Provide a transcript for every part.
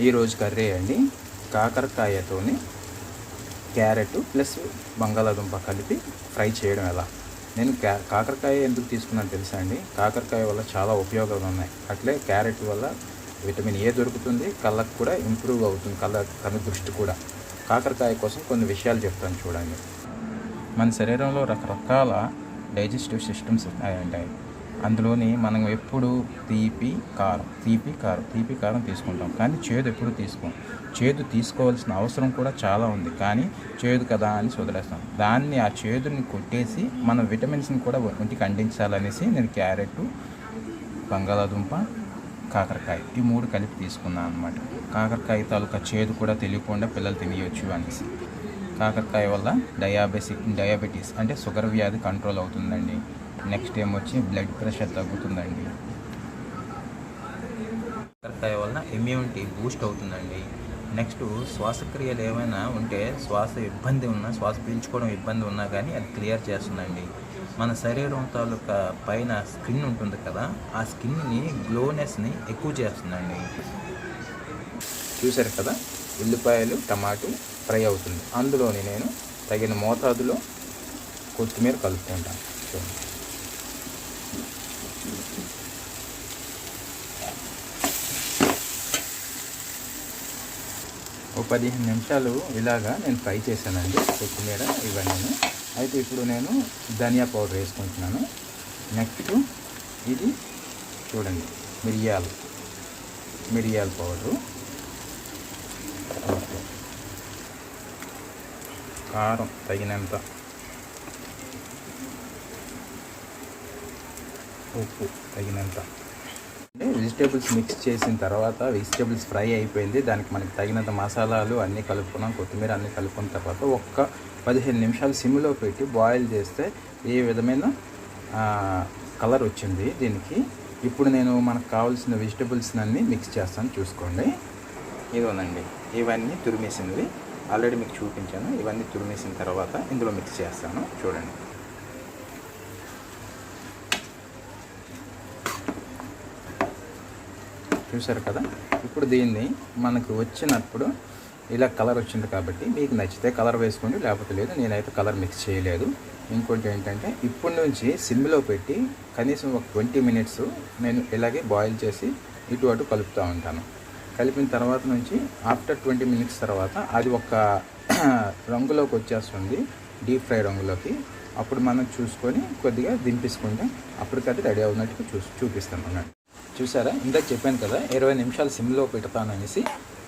ఈరోజు కర్రీ అండి కాకరకాయతోని carrot plus బంగాళాదుంప కలిపి ఫ్రై చేయడం ఎలా. నేను కాకరకాయ ఎందుకు తీసుకున్నాను తెలుసా అండి. కాకరకాయ వల్ల చాలా ఉపయోగాలు ఉన్నాయి. అట్లే క్యారెట్ వల్ల విటమిన్ ఏ దొరుకుతుంది, కళ్ళకు కూడా ఇంప్రూవ్ అవుతుంది, కళ్ళ దృష్టి కూడా. కాకరకాయ కోసం కొన్ని విషయాలు చెప్తాను చూడండి. మన శరీరంలో రకరకాల డైజెస్టివ్ సిస్టమ్స్ ఉంటాయి. అందులోని మనం ఎప్పుడు తీపి కారం తీసుకుంటాం, కానీ చేదు ఎప్పుడు తీసుకోం. చేదు తీసుకోవాల్సిన అవసరం కూడా చాలా ఉంది, కానీ చేదు కదా అని వదిలేస్తాం. ఆ చేదుని కొట్టేసి మన విటమిన్స్ని కూడా ఒంటికి అందించాలనేసి నేను క్యారెట్, బంగాళాదుంప, కాకరకాయ ఈ 3 కలిపి తీసుకున్నాను అనమాట. కాకరకాయ తాలూకా చేదు కూడా తెలియకుండా పిల్లలు తినేయచ్చు అనేసి. కాకరకాయ వల్ల డయాబెటీస్ అంటే షుగర్ వ్యాధి కంట్రోల్ అవుతుందండి. నెక్స్ట్ ఏమొచ్చి బ్లడ్ ప్రెషర్ తగ్గుతుందండి. కాకరకాయ వల్ల ఇమ్యూనిటీ బూస్ట్ అవుతుందండి. నెక్స్ట్ శ్వాసక్రియలు ఏమైనా ఉంటే శ్వాస పీల్చుకోవడం ఇబ్బంది ఉన్నా కానీ అది క్లియర్ చేస్తుందండి. మన శరీరం తాలూకా పైన స్కిన్ ఉంటుంది కదా, ఆ స్కిన్ని గ్లోనెస్ని ఎక్కువ చేస్తుందండి. చూసారు కదా, ఉల్లిపాయలు టమాటో ఫ్రై అవుతుంది. అందులోని నేను తగిన మోతాదులో కొత్తిమీర కలుపుకుంటాను. ఓ 15 నిమిషాలు ఇలాగా నేను ఫ్రై చేశానండి కొత్తిమీర ఇవన్నీ. అయితే ఇప్పుడు నేను ధనియా పౌడర్ వేసుకుంటున్నాను. నెక్స్ట్ ఇది చూడండి మిరియాల పౌడరు, ఓకే, కారం తగినంత, ఉప్పు తగినంత. వెజిటేబుల్స్ మిక్స్ చేసిన తర్వాత వెజిటేబుల్స్ ఫ్రై అయిపోయింది. దానికి మనకి తగినంత మసాలాలు అన్నీ కలుపుకున్నాం, కొత్తిమీర అన్నీ కలుపుకున్న తర్వాత ఒక్క 15 నిమిషాలు సిమ్లో పెట్టి బాయిల్ చేస్తే ఏ విధమైన కలర్ వచ్చింది దీనికి. ఇప్పుడు నేను మనకు కావాల్సిన వెజిటేబుల్స్ అన్నీ మిక్స్ చేస్తాను, చూసుకోండి. ఇదిగోనండి, ఇవన్నీ తురిమేసినవి ఆల్రెడీ మీకు చూపించాను. ఇవన్నీ తురిమేసిన తర్వాత ఇందులో మిక్స్ చేస్తాను, చూడండి. చూసారు కదా. ఇప్పుడు దీన్ని మనకు వచ్చినప్పుడు ఇలా కలర్ వచ్చింది కాబట్టి మీకు నచ్చితే కలర్ వేసుకోండి, లేకపోతే లేదు. నేనైతే కలర్ మిక్స్ చేయలేదు. ఇంకోటి ఏంటంటే ఇప్పటి నుంచి సిమ్లో పెట్టి కనీసం ఒక 20 మినిట్స్ నేను ఇలాగే బాయిల్ చేసి ఇటు అటు కలుపుతూ ఉంటాను. కలిపిన తర్వాత నుంచి ఆఫ్టర్ 20 మినిట్స్ తర్వాత అది ఒక రంగులోకి వచ్చేస్తుంది, డీప్ ఫ్రై రంగులోకి. అప్పుడు మనం చూసుకొని కొద్దిగా దింపేసుకుంటే అప్పటికది రెడీ అవుతున్నట్టు చూపిస్తాను అన్నట్టు. చూసారా, ఇందాక చెప్పాను కదా 20 నిమిషాలు సిమ్లో పెడతాను అనేసి.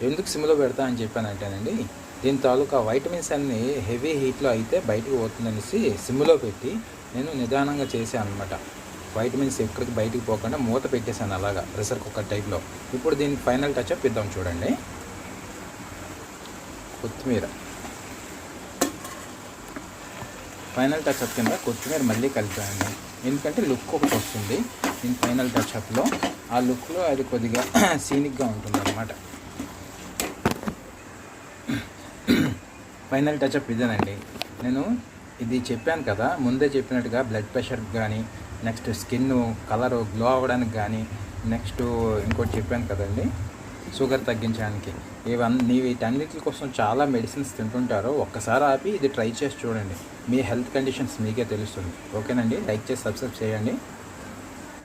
ఎందుకు సిమ్లో పెడతా అని చెప్పానంటేనండి, దీని తాలూకా వైటమిన్స్ అన్నీ హెవీ హీట్లో అయితే బయటకు పోతుందనేసి సిమ్లో పెట్టి నేను నిదానంగా చేశాను అనమాట. వైటమిన్స్ ఎక్కడికి బయటికి పోకుండా మూత పెట్టేశాను అలాగా, ప్రెషర్ కుక్కర్ టైప్లో. ఇప్పుడు దీనికి ఫైనల్ టచ్అప్ ఇద్దాం, చూడండి. కొత్తిమీర ఫైనల్ టచ్అప్ కింద కొత్తిమీర మళ్ళీ కలిపానండి, ఎందుకంటే లుక్ ఒకటి వస్తుంది దీని ఫైనల్ టచ్అప్లో. ఆ లుక్లో అది కొద్దిగా సీనిక్గా ఉంటుంది అన్నమాట. ఫైనల్ టచ్అప్ ఇదేనండి. నేను ఇది చెప్పాను కదా ముందే చెప్పినట్టుగా, బ్లడ్ ప్రెషర్ కానీ, నెక్స్ట్ స్కిన్ కలర్ గ్లో అవ్వడానికి కానీ, నెక్స్ట్ ఇంకోటి చెప్పాను కదండి షుగర్ తగ్గించడానికి. వీటన్నిటి కోసం చాలా మెడిసిన్స్ తింటుంటారు. ఒక్కసారి ఆపి ఇది ట్రై చేసి చూడండి, మీ హెల్త్ కండిషన్స్ మీకే తెలుస్తుంది. ఓకేనండి, లైక్ చేసి సబ్స్క్రైబ్ చేయండి.